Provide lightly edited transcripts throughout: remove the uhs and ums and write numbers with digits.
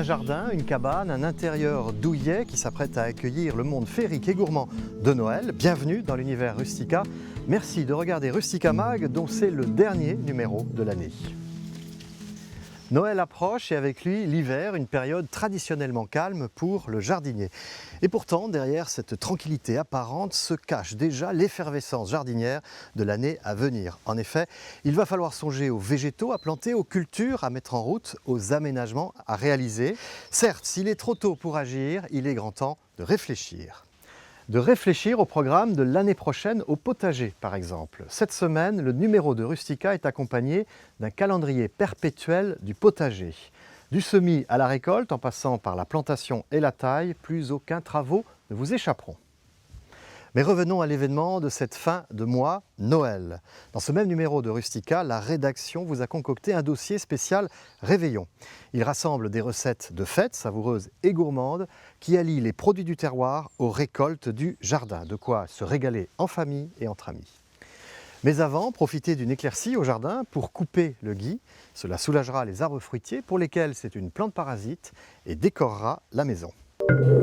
jardin, une cabane, un intérieur douillet qui s'apprête à accueillir le monde féerique et gourmand de Noël. Bienvenue dans l'univers Rustica. Merci de regarder Rustica Mag, dont c'est le dernier numéro de l'année. Noël approche et avec lui l'hiver, une période traditionnellement calme pour le jardinier. Et pourtant, derrière cette tranquillité apparente se cache déjà l'effervescence jardinière de l'année à venir. En effet, il va falloir songer aux végétaux à planter, aux cultures à mettre en route, aux aménagements à réaliser. Certes, s'il est trop tôt pour agir, il est grand temps de réfléchir. De réfléchir au programme de l'année prochaine au potager, par exemple. Cette semaine, le numéro de Rustica est accompagné d'un calendrier perpétuel du potager. Du semis à la récolte, en passant par la plantation et la taille, plus aucun travaux ne vous échapperont. Mais revenons à l'événement de cette fin de mois, Noël. Dans ce même numéro de Rustica, la rédaction vous a concocté un dossier spécial Réveillon. Il rassemble des recettes de fêtes savoureuses et gourmandes qui allient les produits du terroir aux récoltes du jardin. De quoi se régaler en famille et entre amis. Mais avant, profitez d'une éclaircie au jardin pour couper le gui. Cela soulagera les arbres fruitiers pour lesquels c'est une plante parasite et décorera la maison.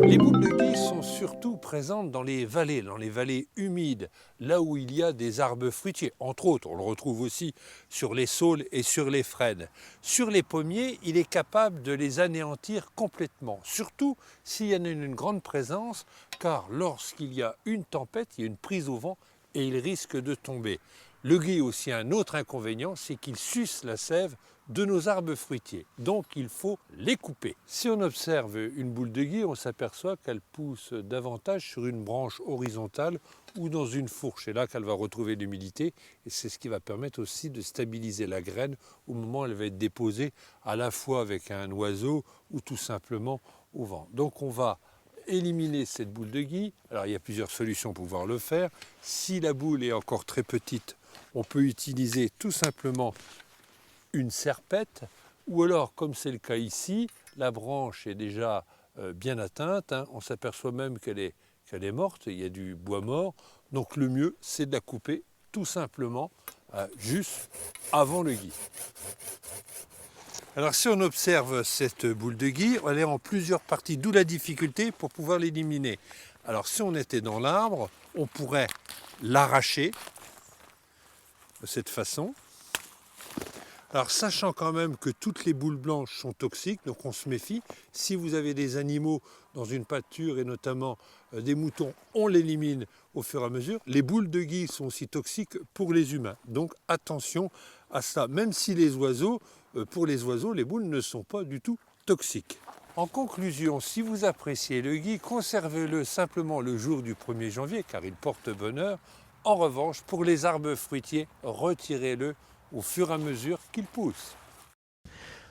Les boules de gui sont surtout présentes dans les vallées humides, là où il y a des arbres fruitiers. Entre autres, on le retrouve aussi sur les saules et sur les frênes. Sur les pommiers, il est capable de les anéantir complètement, surtout s'il y en a une grande présence, car lorsqu'il y a une tempête, il y a une prise au vent et il risque de tomber. Le gui a aussi un autre inconvénient, c'est qu'il suce la sève de nos arbres fruitiers. Donc il faut les couper. Si on observe une boule de gui, on s'aperçoit qu'elle pousse davantage sur une branche horizontale ou dans une fourche. C'est là qu'elle va retrouver l'humidité et c'est ce qui va permettre aussi de stabiliser la graine au moment où elle va être déposée à la fois avec un oiseau ou tout simplement au vent. Donc on va éliminer cette boule de gui. Alors il y a plusieurs solutions pour pouvoir le faire. Si la boule est encore très petite, on peut utiliser tout simplement une serpette, ou alors, comme c'est le cas ici, la branche est déjà bien atteinte, on s'aperçoit même qu'elle est morte, il y a du bois mort, donc le mieux c'est de la couper tout simplement juste avant le gui. Alors si on observe cette boule de gui, elle est en plusieurs parties, d'où la difficulté pour pouvoir l'éliminer. Alors si on était dans l'arbre, on pourrait l'arracher de cette façon. Alors sachant quand même que toutes les boules blanches sont toxiques, donc on se méfie. Si vous avez des animaux dans une pâture et notamment des moutons, on l'élimine au fur et à mesure. Les boules de gui sont aussi toxiques pour les humains, donc attention à ça. Même si pour les oiseaux, les boules ne sont pas du tout toxiques. En conclusion, si vous appréciez le gui, conservez-le simplement le jour du 1er janvier car il porte bonheur. En revanche, pour les arbres fruitiers, retirez-le au fur et à mesure qu'il pousse.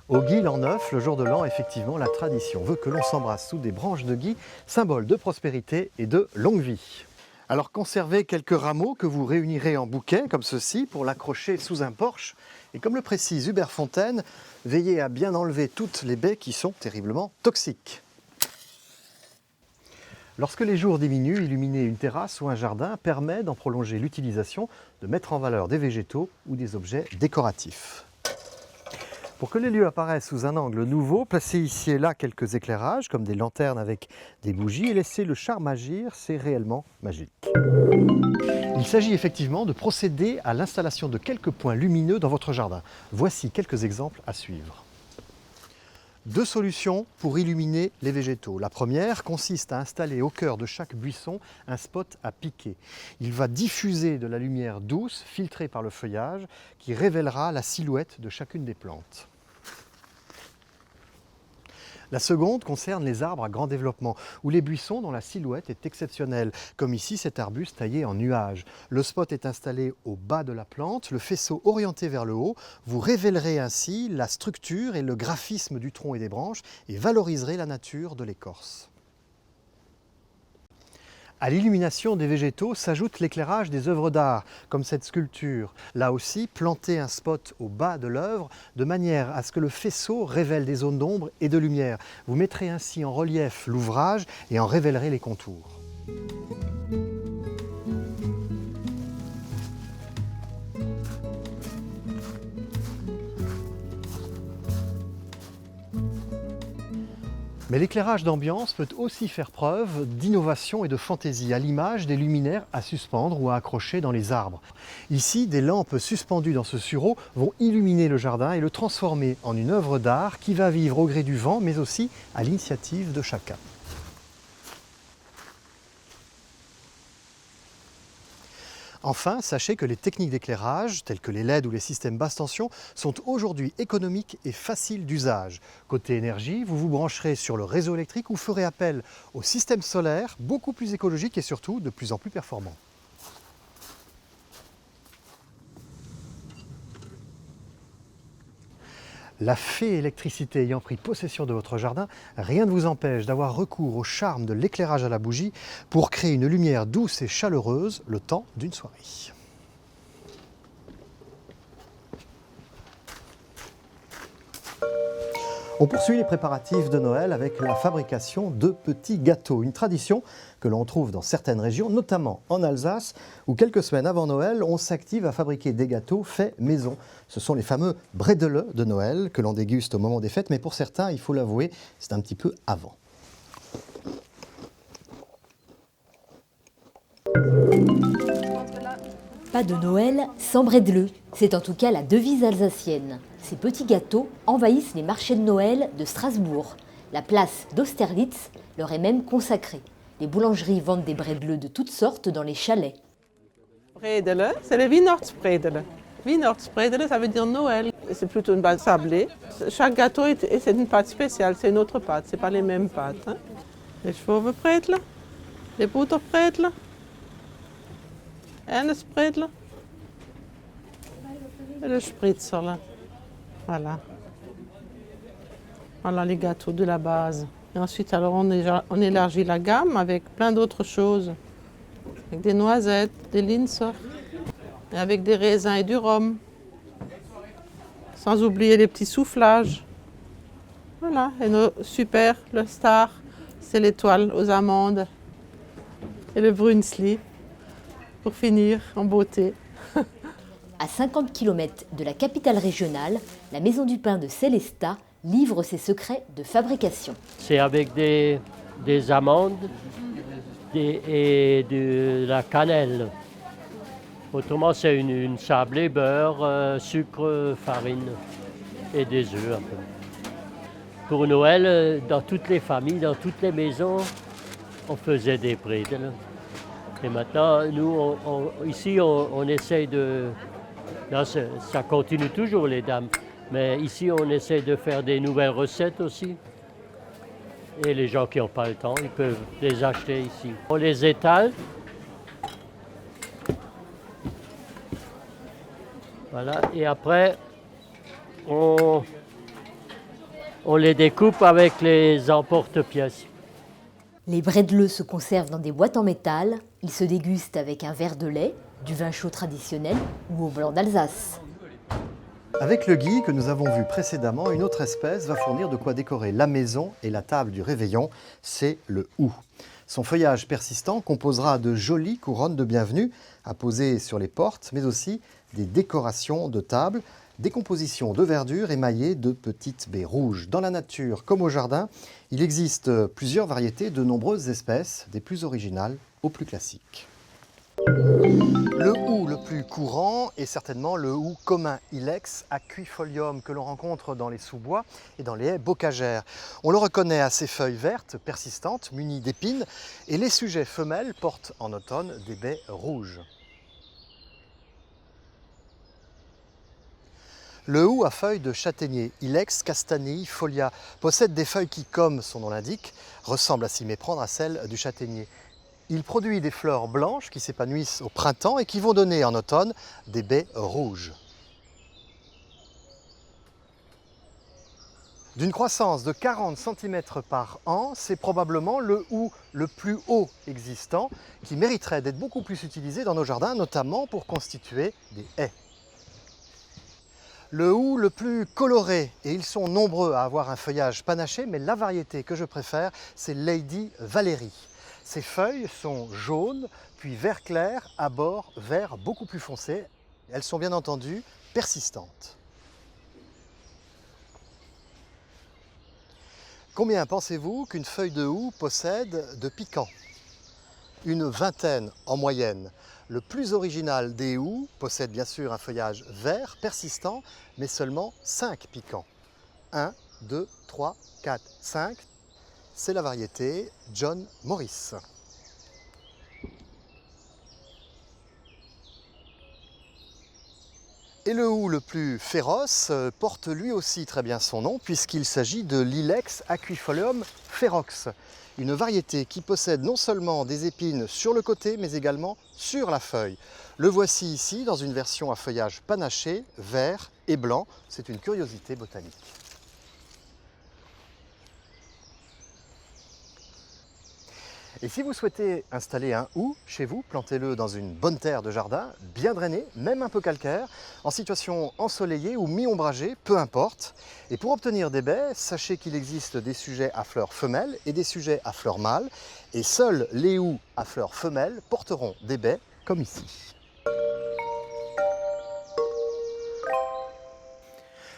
Au gui l'an 9, le jour de l'an, effectivement, la tradition veut que l'on s'embrasse sous des branches de gui, symbole de prospérité et de longue vie. Alors conservez quelques rameaux que vous réunirez en bouquet, comme ceci, pour l'accrocher sous un porche. Et comme le précise Hubert Fontaine, veillez à bien enlever toutes les baies qui sont terriblement toxiques. Lorsque les jours diminuent, illuminer une terrasse ou un jardin permet d'en prolonger l'utilisation, de mettre en valeur des végétaux ou des objets décoratifs. Pour que les lieux apparaissent sous un angle nouveau, placez ici et là quelques éclairages, comme des lanternes avec des bougies, et laissez le charme agir, c'est réellement magique. Il s'agit effectivement de procéder à l'installation de quelques points lumineux dans votre jardin. Voici quelques exemples à suivre. Deux solutions pour illuminer les végétaux. La première consiste à installer au cœur de chaque buisson un spot à piquer. Il va diffuser de la lumière douce, filtrée par le feuillage, qui révélera la silhouette de chacune des plantes. La seconde concerne les arbres à grand développement, ou les buissons dont la silhouette est exceptionnelle, comme ici cet arbuste taillé en nuage. Le spot est installé au bas de la plante, le faisceau orienté vers le haut. Vous révélerez ainsi la structure et le graphisme du tronc et des branches et valoriserez la nature de l'écorce. À l'illumination des végétaux s'ajoute l'éclairage des œuvres d'art, comme cette sculpture. Là aussi, plantez un spot au bas de l'œuvre de manière à ce que le faisceau révèle des zones d'ombre et de lumière. Vous mettrez ainsi en relief l'ouvrage et en révélerez les contours. Mais l'éclairage d'ambiance peut aussi faire preuve d'innovation et de fantaisie, à l'image des luminaires à suspendre ou à accrocher dans les arbres. Ici, des lampes suspendues dans ce sureau vont illuminer le jardin et le transformer en une œuvre d'art qui va vivre au gré du vent, mais aussi à l'initiative de chacun. Enfin, sachez que les techniques d'éclairage, telles que les LED ou les systèmes basse tension, sont aujourd'hui économiques et faciles d'usage. Côté énergie, vous vous brancherez sur le réseau électrique ou ferez appel au système solaire, beaucoup plus écologique et surtout de plus en plus performant. La fée électricité ayant pris possession de votre jardin, rien ne vous empêche d'avoir recours au charme de l'éclairage à la bougie pour créer une lumière douce et chaleureuse le temps d'une soirée. On poursuit les préparatifs de Noël avec la fabrication de petits gâteaux, une tradition que l'on trouve dans certaines régions, notamment en Alsace, où quelques semaines avant Noël, on s'active à fabriquer des gâteaux faits maison. Ce sont les fameux bredele de Noël que l'on déguste au moment des fêtes, mais pour certains, il faut l'avouer, c'est un petit peu avant. Pas de Noël sans bredele, c'est en tout cas la devise alsacienne. Ces petits gâteaux envahissent les marchés de Noël de Strasbourg. La place d'Austerlitz leur est même consacrée. Les boulangeries vendent des bredele de toutes sortes dans les chalets. Bredele, c'est le Weihnachtsbredele. Weihnachtsbredele, ça veut dire Noël. C'est plutôt une pâte sablée. Chaque gâteau, c'est une pâte spéciale, c'est une autre pâte, c'est pas les mêmes pâtes. Hein. Les Schwovenbredele, les Butterbredele, Ernestbredele et le Spritzerle. Voilà. Voilà les gâteaux de la base. Et ensuite, alors, on élargit la gamme avec plein d'autres choses. Avec des noisettes, des linzer, et avec des raisins et du rhum. Sans oublier les petits soufflages. Voilà, et nos super, le star, c'est l'étoile aux amandes. Et le Brunzli, pour finir en beauté. À 50 km de la capitale régionale, la Maison du Pain de Sélestat livre ses secrets de fabrication. C'est avec des amandes et de la cannelle. Autrement, c'est une sablée, beurre, sucre, farine et des œufs un peu. Pour Noël, dans toutes les familles, dans toutes les maisons, on faisait des bredele. Et maintenant, nous, ici, on essaye de... Là, ça continue toujours, les dames. Mais ici, on essaie de faire des nouvelles recettes aussi. Et les gens qui n'ont pas le temps, ils peuvent les acheter ici. On les étale. Voilà. Et après, on les découpe avec les emporte-pièces. Les bredele se conservent dans des boîtes en métal. Ils se dégustent avec un verre de lait, du vin chaud traditionnel ou au blanc d'Alsace. Avec le gui que nous avons vu précédemment, une autre espèce va fournir de quoi décorer la maison et la table du réveillon, c'est le houx. Son feuillage persistant composera de jolies couronnes de bienvenue à poser sur les portes, mais aussi des décorations de table, des compositions de verdure émaillées de petites baies rouges. Dans la nature comme au jardin, il existe plusieurs variétés de nombreuses espèces, des plus originales aux plus classiques. Le houx le plus courant est certainement le houx commun Ilex aquifolium que l'on rencontre dans les sous-bois et dans les haies bocagères. On le reconnaît à ses feuilles vertes, persistantes, munies d'épines, et les sujets femelles portent en automne des baies rouges. Le houx à feuilles de châtaignier, Ilex castaneifolia, possède des feuilles qui, comme son nom l'indique, ressemblent à s'y méprendre à celles du châtaignier. Il produit des fleurs blanches qui s'épanouissent au printemps et qui vont donner en automne des baies rouges. D'une croissance de 40 cm par an, c'est probablement le houx le plus haut existant qui mériterait d'être beaucoup plus utilisé dans nos jardins, notamment pour constituer des haies. Le houx le plus coloré, et ils sont nombreux à avoir un feuillage panaché, mais la variété que je préfère, c'est Lady Valérie. Ses feuilles sont jaunes, puis vert clair, à bord vert beaucoup plus foncé. Elles sont bien entendu persistantes. Combien pensez-vous qu'une feuille de houx possède de piquants? Une vingtaine en moyenne. Le plus original des houx possède bien sûr un feuillage vert persistant, mais seulement 5 piquants. 1, 2, 3, 4, 5. C'est la variété John Morris. Et le houx le plus féroce porte lui aussi très bien son nom puisqu'il s'agit de l'Ilex aquifolium ferox, une variété qui possède non seulement des épines sur le côté mais également sur la feuille. Le voici ici dans une version à feuillage panaché, vert et blanc. C'est une curiosité botanique. Et si vous souhaitez installer un houx chez vous, plantez-le dans une bonne terre de jardin, bien drainée, même un peu calcaire, en situation ensoleillée ou mi-ombragée, peu importe. Et pour obtenir des baies, sachez qu'il existe des sujets à fleurs femelles et des sujets à fleurs mâles. Et seuls les houx à fleurs femelles porteront des baies comme ici.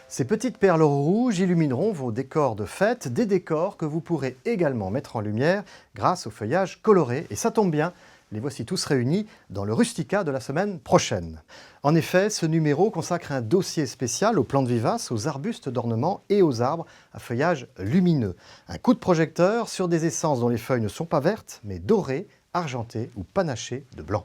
Ces petites perles rouges illumineront vos décors de fête, des décors que vous pourrez également mettre en lumière grâce au feuillage coloré. Et ça tombe bien, les voici tous réunis dans le Rustica de la semaine prochaine. En effet, ce numéro consacre un dossier spécial aux plantes vivaces, aux arbustes d'ornement et aux arbres à feuillage lumineux. Un coup de projecteur sur des essences dont les feuilles ne sont pas vertes, mais dorées, argentées ou panachées de blanc.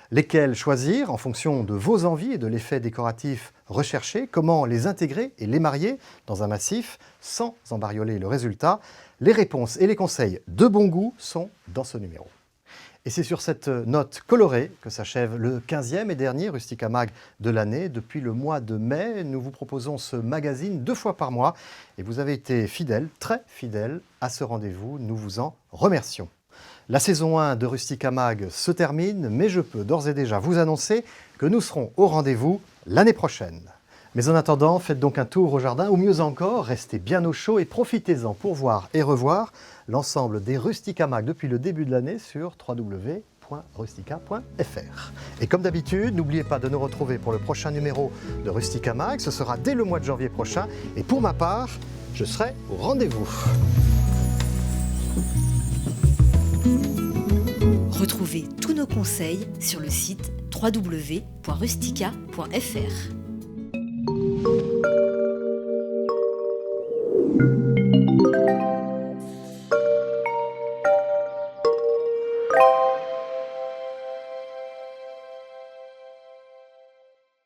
Lesquels choisir en fonction de vos envies et de l'effet décoratif recherché, comment les intégrer et les marier dans un massif sans embarioler le résultat. Les réponses et les conseils de bon goût sont dans ce numéro. Et c'est sur cette note colorée que s'achève le 15e et dernier Rustica Mag de l'année. Depuis le mois de mai, nous vous proposons ce magazine 2 fois par mois et vous avez été fidèles, très fidèles à ce rendez-vous. Nous vous en remercions. La saison 1 de Rustica Mag se termine, mais je peux d'ores et déjà vous annoncer que nous serons au rendez-vous l'année prochaine. Mais en attendant, faites donc un tour au jardin, ou mieux encore, restez bien au chaud et profitez-en pour voir et revoir l'ensemble des Rustica Mag depuis le début de l'année sur www.rustica.fr. Et comme d'habitude, n'oubliez pas de nous retrouver pour le prochain numéro de Rustica Mag, ce sera dès le mois de janvier prochain, et pour ma part, je serai au rendez-vous. Retrouvez tous nos conseils sur le site www.rustica.fr.